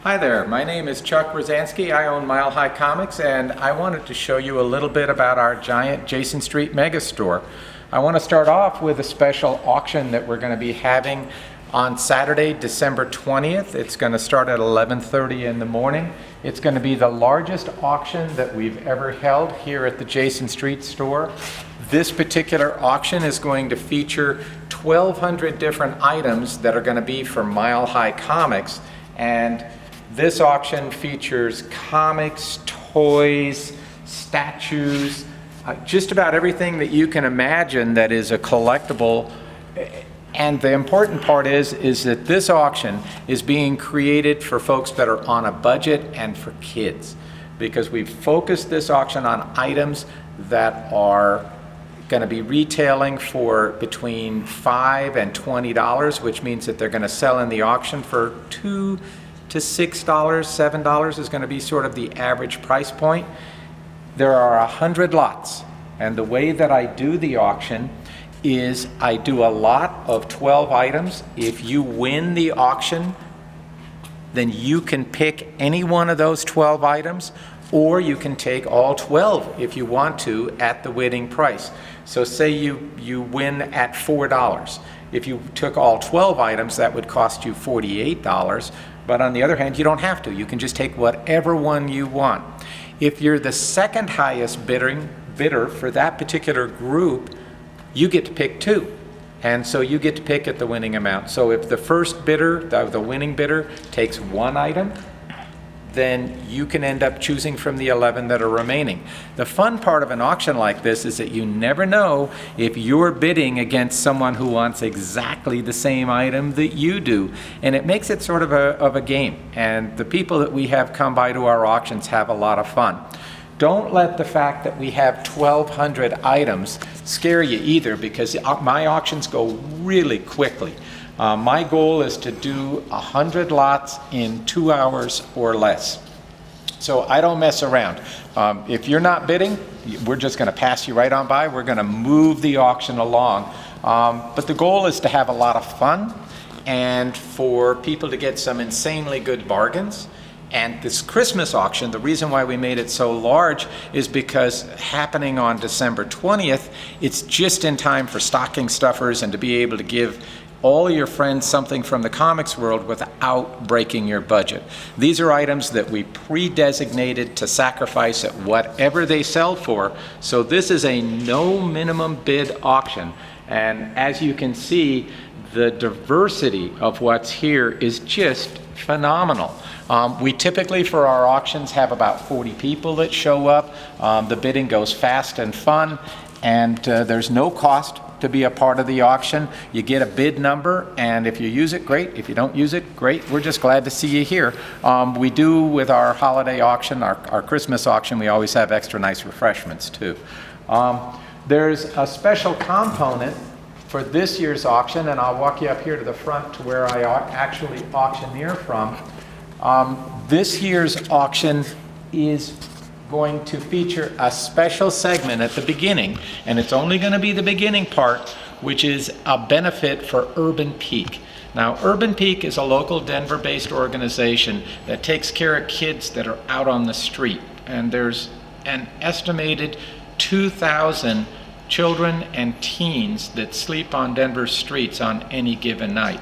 Hi there, my name is Chuck Rozanski. I own Mile High Comics, and I wanted to show you a little bit about our giant Jason Street megastore. I want to start off with a special auction that we're going to be having on Saturday, December 20th. It's going to start at 11:30 in the morning. It's going to be the largest auction that we've ever held here at the Jason Street store. This particular auction is going to feature 1,200 different items that are going to be for Mile High Comics, and this auction features comics, toys, statues, just about everything that you can imagine that is a collectible. And the important part is that this auction is being created for folks that are on a budget and for kids, because we've focused this auction on items that are going to be retailing for between $5 and $20, which means that they're going to sell in the auction for $2 to $6, $7 is going to be sort of the average price point. There are 100 lots, and the way that I do the auction is I do a lot of 12 items. If you win the auction, then you can pick any one of those 12 items, or you can take all 12 if you want to at the winning price. So say you win at $4. If you took all 12 items, that would cost you $48. But on the other hand, you don't have to. You can just take whatever one you want. If you're the second highest bidder for that particular group, you get to pick two. And so you get to pick at the winning amount. So if the first bidder, the winning bidder, takes one item, then you can end up choosing from the 11 that are remaining. The fun part of an auction like this is that you never know if you're bidding against someone who wants exactly the same item that you do. And it makes it sort of a game. And the people that we have come by to our auctions have a lot of fun. Don't let the fact that we have 1,200 items scare you either, because my auctions go really quickly. My goal is to do 100 lots in 2 hours or less. So I don't mess around. If you're not bidding, we're just going to pass you right on by. We're going to move the auction along. But the goal is to have a lot of fun and for people to get some insanely good bargains. And this Christmas auction, the reason why we made it so large is because happening on December 20th, it's just in time for stocking stuffers and to be able to give all your friends something from the comics world without breaking your budget. These are items that we pre-designated to sacrifice at whatever they sell for. So this is a no minimum bid auction. And as you can see, the diversity of what's here is just phenomenal. We typically, for our auctions, have about 40 people that show up. The bidding goes fast and fun, and there's no cost to be a part of the auction. You get a bid number, and if you use it, great. If you don't use it, great. We're just glad to see you here. We do, with our holiday auction, our Christmas auction, we always have extra nice refreshments too. There's a special component for this year's auction, and I'll walk you up here to the front to where I actually auctioneer from. This year's auction is going to feature a special segment at the beginning, and it's only going to be the beginning part, which is a benefit for Urban Peak. Now, Urban Peak is a local Denver-based organization that takes care of kids that are out on the street, and there's an estimated 2,000 children and teens that sleep on Denver's streets on any given night.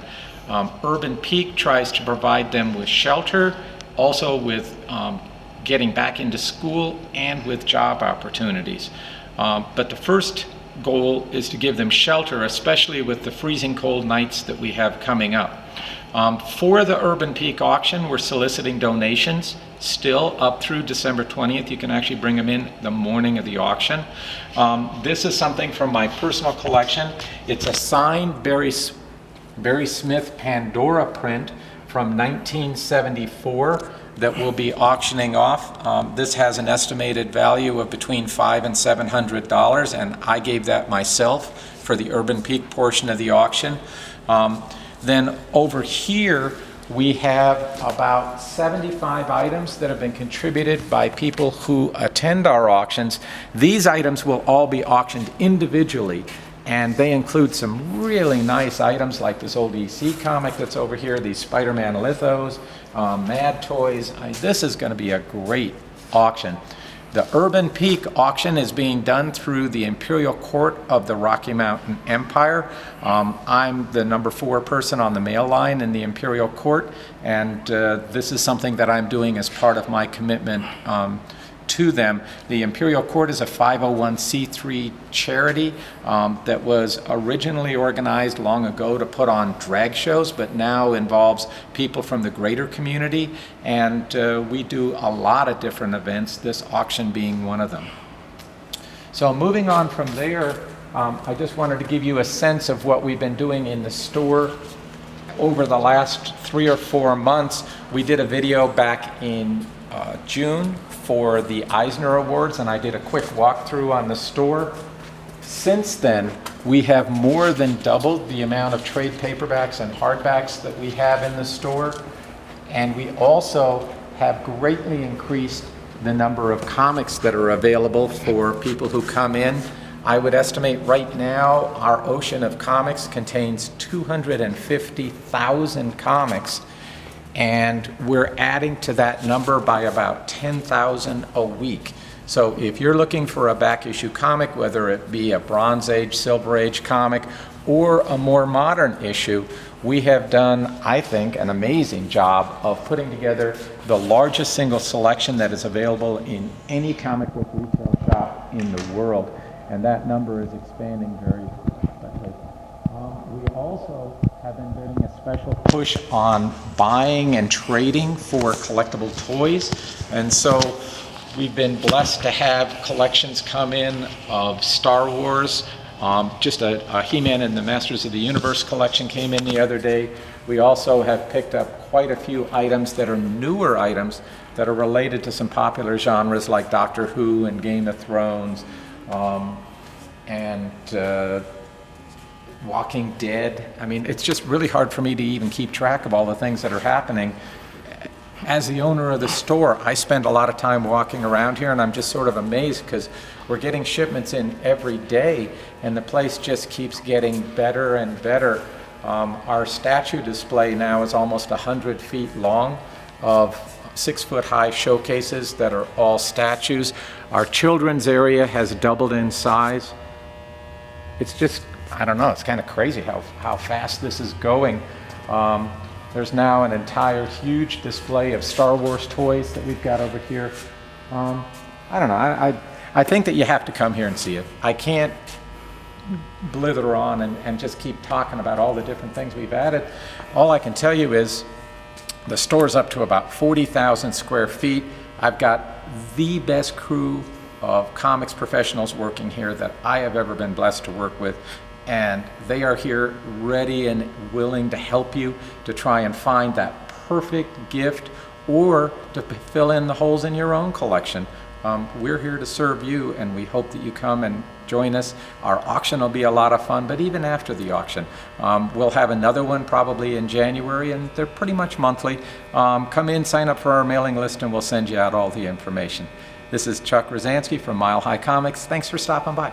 Urban Peak tries to provide them with shelter, also with getting back into school and with job opportunities. But the first goal is to give them shelter, especially with the freezing cold nights that we have coming up. For the Urban Peak auction, we're soliciting donations still up through December 20th. You can actually bring them in the morning of the auction. This is something from my personal collection. It's a signed Barry Smith Pandora print from 1974 that we'll be auctioning off. This has an estimated value of between $500 and $700, and I gave that myself for the Urban Peak portion of the auction. Then over here we have about 75 items that have been contributed by people who attend our auctions. These items will all be auctioned individually, And they include some really nice items like this old EC comic that's over here, these Spider-Man lithos, Mad Toys. This is going to be a great auction. The Urban Peak auction is being done through the Imperial Court of the Rocky Mountain Empire. I'm the number 4 person on the mail line in the Imperial Court, and this is something that I'm doing as part of my commitment to them. The Imperial Court is a 501c3 charity that was originally organized long ago to put on drag shows, but now involves people from the greater community, and we do a lot of different events, this auction being one of them. So moving on from there, I just wanted to give you a sense of what we've been doing in the store over the last 3 or 4 months. We did a video back in June for the Eisner Awards, and I did a quick walkthrough on the store. Since then, we have more than doubled the amount of trade paperbacks and hardbacks that we have in the store, and we also have greatly increased the number of comics that are available for people who come in. I would estimate right now our ocean of comics contains 250,000 comics, and we're adding to that number by about 10,000 a week. So if you're looking for a back issue comic, whether it be a Bronze Age, Silver Age comic, or a more modern issue, we have done, I think, an amazing job of putting together the largest single selection that is available in any comic book retail shop in the world, and that number is expanding very quickly. We also have been doing a special push on buying and trading for collectible toys, and so we've been blessed to have collections come in of Star Wars. Just a He-Man and the Masters of the Universe collection came in the other day. We also have picked up quite a few items that are newer items that are related to some popular genres like Doctor Who and Game of Thrones, and Walking Dead. I mean, it's just really hard for me to even keep track of all the things that are happening. As the owner of the store, I spend a lot of time walking around here, and I'm just sort of amazed because we're getting shipments in every day, and the place just keeps getting better and better. Our statue display now is almost 100 feet long of 6-foot-high showcases that are all statues. Our children's area has doubled in size. It's just, I don't know, it's kind of crazy how fast this is going. There's now an entire huge display of Star Wars toys that we've got over here. I don't know, I think that you have to come here and see it. I can't blither on and just keep talking about all the different things we've added. All I can tell you is the store's up to about 40,000 square feet. I've got the best crew of comics professionals working here that I have ever been blessed to work with, and they are here ready and willing to help you to try and find that perfect gift or to fill in the holes in your own collection. We're here to serve you, and we hope that you come and join us. Our auction will be a lot of fun, but even after the auction, we'll have another one probably in January, and they're pretty much monthly. Come in, sign up for our mailing list, and we'll send you out all the information. This is Chuck Rozanski from Mile High Comics. Thanks for stopping by.